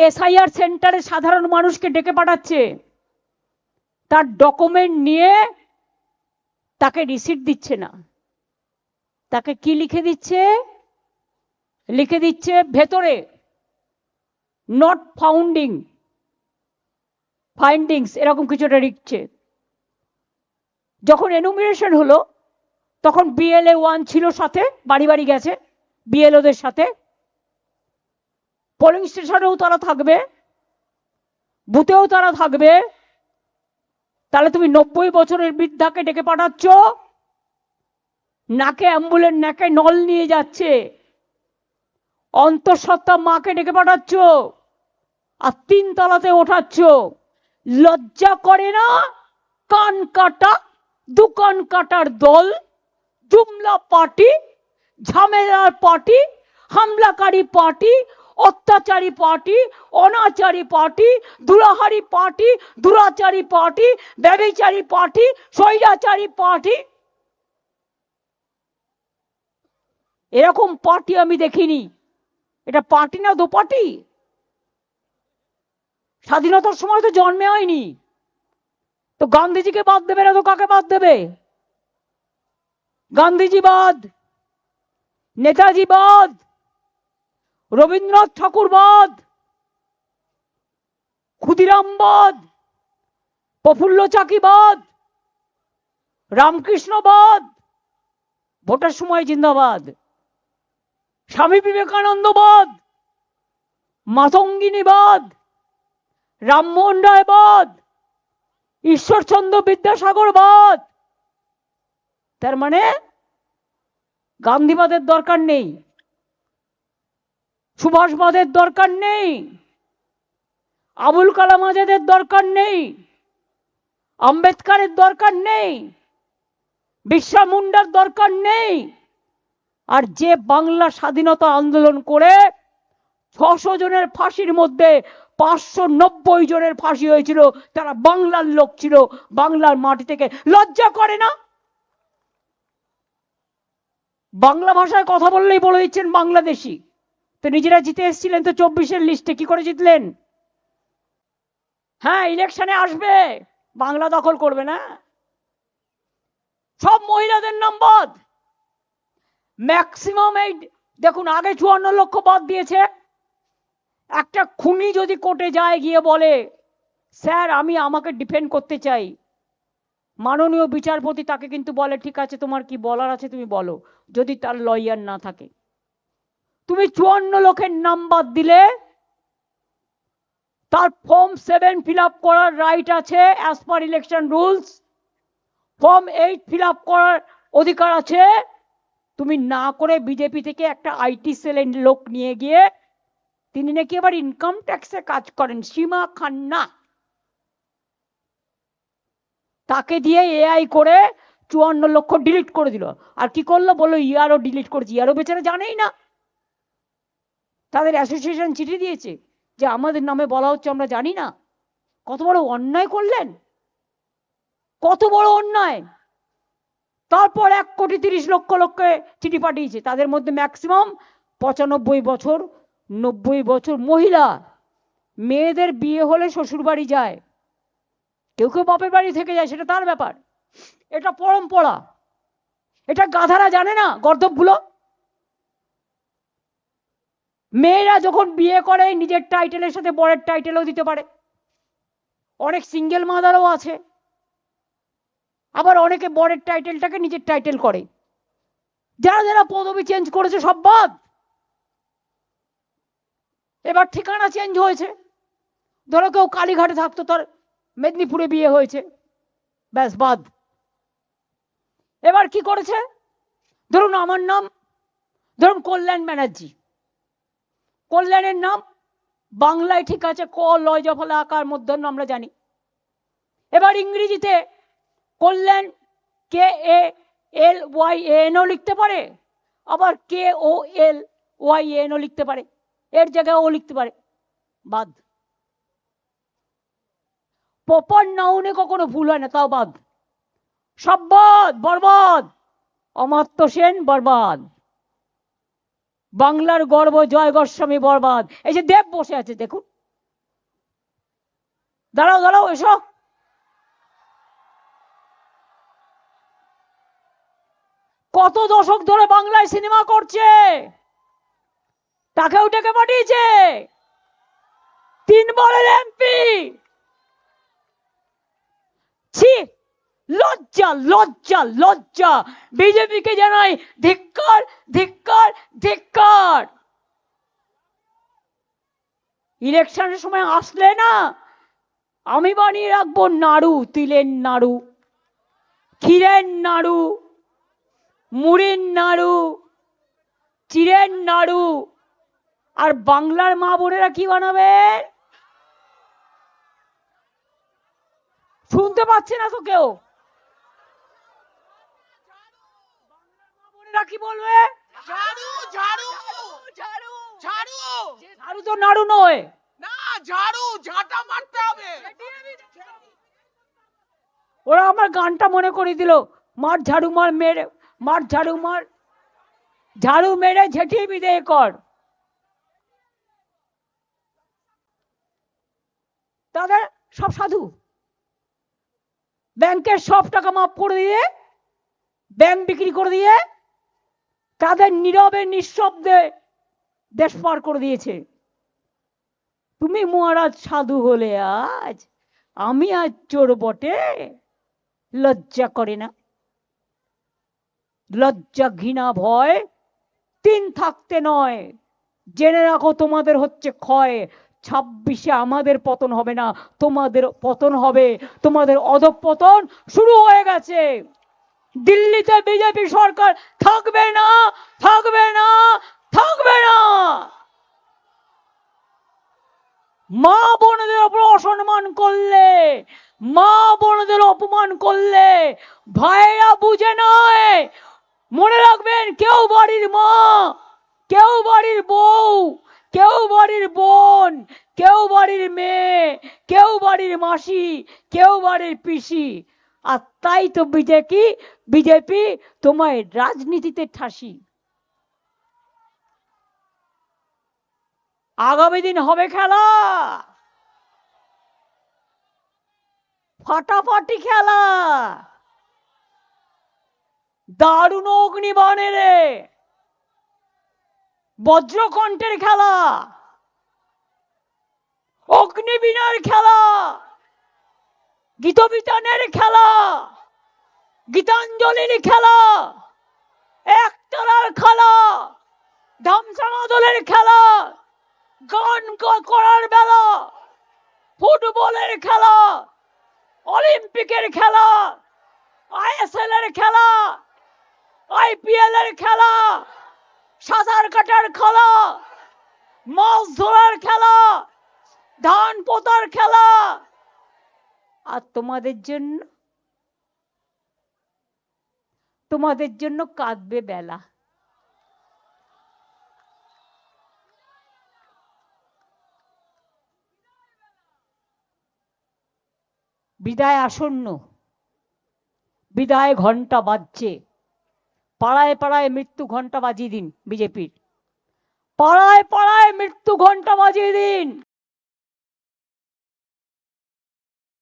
SIR সেন্টারে সাধারণ মানুষকে ডেকে পাঠাচ্ছে, তার ডকুমেন্ট নিয়ে তাকে রিসিট দিচ্ছে না, তাকে কি লিখে দিচ্ছে? লিখে দিচ্ছে ভেতরে নট ফাইন্ডিংস এরকম কিছুটা লিখছে। যখন এনুমিনেশন হলো তখন বিএলএ 1 ছিল সাথে, বাড়ি বাড়ি গেছে বিএলওদের সাথে, পোলিং স্টেশনেও তারা থাকবে, বুথেও তারা থাকবে। তাহলে তুমি 90 বছরের বৃদ্ধাকে ডেকে পাঠাচ্ছ, নাকে অ্যাম্বুলেন্স, নাকে নল নিয়ে যাচ্ছে, অন্তঃসত্ত্বা মাকে ডেকে পাঠাচ্ছ আর 3 তলাতে ওঠাচ্ছ। লজ্জা করে না? কান কাটা, দোকান কাটার দল, জুমলা পার্টি, ঝামেলার পার্টি, হামলাকারী পার্টি, অত্যাচারী পার্টি, অনাচারী পার্টি, দুরাহারি পার্টি, দুরাচারী পার্টি, ব্যভিচারী পার্টি, স্বৈরাচারী পার্টি। এরকম পার্টি আমি দেখিনি। এটা পার্টি না দোপার্টি? স্বাধীনতার সময় তো জন্মে হয়নি, তো গান্ধীজিকে বাদ দেবে না তো কাকে বাদ দেবে? গান্ধীজি বাদ, নেতাজি বাদ, রবীন্দ্রনাথ ঠাকুর বাদ, ক্ষুদিরাম বাদ, প্রফুল্ল চাকি বাদ, রামকৃষ্ণ বাদ, ভোটের সময় জিন্দাবাদ, স্বামী বিবেকানন্দ বাদ, মাতঙ্গিনী বাদ, রামমোহন রায় বাদ, ঈশ্বরচন্দ্র বিদ্যাসাগর বাদ। তার মানে গান্ধীবাদের দরকার নেই, সুভাষবাদের দরকার নেই, আবুল কালাম আজাদের দরকার নেই, আম্বেদকরের দরকার নেই, বিরসা মুন্ডার দরকার নেই। আর যে বাংলা স্বাধীনতা আন্দোলন করে 600 জনের ফাঁসির মধ্যে 590 জনের ফাঁসি হয়েছিল, তারা বাংলার লোক ছিল, বাংলার মাটি থেকে। লজ্জা করে না? বাংলা ভাষায় কথা বললেই বলে দিচ্ছেন বাংলাদেশি। তো নিজেরা জিতে এসেছিলেন তো 24-এর লিস্টে, কি করে জিতলেন? হ্যাঁ, ইলেকশনে আসবে, বাংলা দখল করবে না। সব মহিলাদের নাম বাদ, ম্যাক্সিমাম। এই দেখুন, আগে 54 লক্ষ বাদ দিয়েছে। একটা খুনি যদি কোর্টে যায়, গিয়ে বলে স্যার আমি আমাকে ডিফেন্ড করতে চাই, মাননীয় বিচারপতি তাকে কিন্তু বলে ঠিক আছে, তোমার কি বলার আছে তুমি বলো, যদি তার লয়ার না থাকে। তুমি 54 লক্ষের নাম বাদ দিলে, তার ফর্ম 7 ফিল আপ করার রাইট আছে as per election rules, form 8 fill up করার অধিকার আছে। তুমি না করে বিজেপি থেকে একটা আইটি সেলের লোক নিয়ে গিয়ে, তিনি নাকি আবার ইনকাম ট্যাক্সে কাজ করেন, সীমা খান্না, তাকে দিয়ে এআই করে 54 লক্ষ ডিলিট করে দিল। আর কি করলো? বললো ইয়ারও ডিলিট করেছি। ইয়ারও বেচারা জানেই না, তাদের অ্যাসোসিয়েশন চিঠি দিয়েছে যে আমাদের নামে বলা হচ্ছে, আমরা জানি না। কত বড় অন্যায় করলেন, কত বড় অন্যায়। তারপর 1,30,00,000 চিঠি পাঠিয়েছে, তাদের মধ্যে ম্যাক্সিমাম 95 বছর 90 বছর মহিলা। মেয়েদের বিয়ে হলে শ্বশুর বাড়ি যায়, কেউ কেউ বাপের বাড়ি থেকে যায়, সেটা তার ব্যাপার। এটা পরম্পরা, এটা গাধারা জানে না, গর্দভগুলো। মেয়েরা যখন বিয়ে করে নিজের টাইটেলের সাথে বরের টাইটেলও দিতে পারে, অনেক সিঙ্গেল মাদারও আছে, আবার অনেকে বরের টাইটেলটাকে নিজের টাইটেল করে। যারা যারা পদবি চেঞ্জ করেছে সব বাদ। এবার ঠিকানা চেঞ্জ হয়েছে, ধরো কেউ কালীঘাটে থাকতো, তার মেদিনীপুরে বিয়ে হয়েছে, ব্যাস বাদ। এবার কি করেছে? ধরুন আমার নাম, ধরুন কল্যাণ ব্যানার্জি, কল্যাণের নাম বাংলায় ঠিক আছে, ক লয় জফলা আকার মধ্যাহ্ন আমরা জানি। এবার ইংরেজিতে কল্যাণ KALYANও লিখতে পারে, আবার KOLYANও লিখতে পারে, এর জায়গায় ও লিখতে পারে, বাদ। প্রপার নাউনে কখনো ভুল হয় না, তাও বাদ। সব বাদ, বরবাদ। অমাত্য সেন বরবাদ, বাংলার গর্ব জয় গোস্বামী বরবাদ। এই যে দেব বসে আছে দেখুন, দাঁড়াও দাঁড়াও, এসো। কত দশক ধরে বাংলায় সিনেমা করছে, তাকেও ডেকে পাঠিয়েছে, 3 বারের এমপি। ছি, লজ্জা লজ্জা লজ্জা। বিজেপিকে জানাই ধিক্কার ধিক্কার ধিক্কার। ইলেকশনের সময় আসলে না, আমি বানিয়ে রাখবো নাড়ু, তিলের নাড়ু, ক্ষীরের নাড়ু, মুড়ির নাড়ু, চিড়ের নাড়ু। আর বাংলার মা বোনেরা কি বানাবে? শুনতে পাচ্ছে না তো কেউ? বাংলার মা বোনেরা কি বলবে? ঝাড়ু ঝাড়ু ঝাড়ু ঝাড়ু। ঝাড়ু তো নাড়ু নয়। না, ঝাড়ু, ঝাঁটা মারতে হবে। ওরা আমার গানটা মনে করে দিল, মার ঝাড়ু মার মেরে, মার ঝাড়ু মার, ঝাড়ু মেরে ঝেঁটিয়ে বিদেয় কর। তাদের সব সাধু, ব্যাংকের সব টাকা মাফ করে দিয়ে, ব্যাংক বিক্রি করে দিয়ে তাদের নীরবে নিঃশব্দে দেশ পার করে দিয়েছে। তুমি মহারাজ সাধু হলে আজ, আমি আজ চোর বটে। লজ্জা করে না? লজ্জা ঘৃণা ভয় 3 থাকতে নয়। জেনে রাখো তোমাদের হচ্ছে ক্ষয়। 26-এ আমাদের পতন হবে না, তোমাদের পতন হবে। তোমাদের অধঃপতন শুরু হয়ে গেছে। দিল্লিতে বিজেপি সরকার থাকবে না, থাকবে না, থাকবে না। মা বোনদের উপর অসম্মান করলে, মা বোনদের অপমান করলে ভাইরা বুঝে নয়। মনে রাখবেন, কেউ বাড়ির মা, কেউ বাড়ির বউ, কেউ বাড়ির বোন, কেউ বাড়ির মেয়ে, কেউ বাড়ির মাসি, কেউ বাড়ির পিসি। আর তাই তো বিজেপি তোমায় রাজনীতিতে ঠাসি। আগামী দিন হবে খেলা, ফাটাফাটি খেলা, দারুণ অগ্নিবাণের বজ্রকণ্ঠের খেলা, অগ্নিবীণার খেলা, গীতবিতানের খেলা, গীতাঞ্জলির খেলা, একতারার খেলা, ধামসামাদলের খেলা, গান করার বেলা, ফুটবলের খেলা, অলিম্পিকের খেলা, আইএসএল এর খেলা, আইপিএল এর খেলা, সাঁতার কাটার খেলা, মাছ ধরার খেলা, ধান পোতার খেলা। আর তোমাদের জন্য কাঁদবে বেলা। বিদায় আসন্ন, বিদায় ঘন্টা বাজছে। পাড়ায় পাড়ায় মৃত্যু ঘন্টা বাজিয়ে দিন বিজেপির, পাড়ায় পাড়ায় মৃত্যু ঘন্টা বাজিয়ে দিন।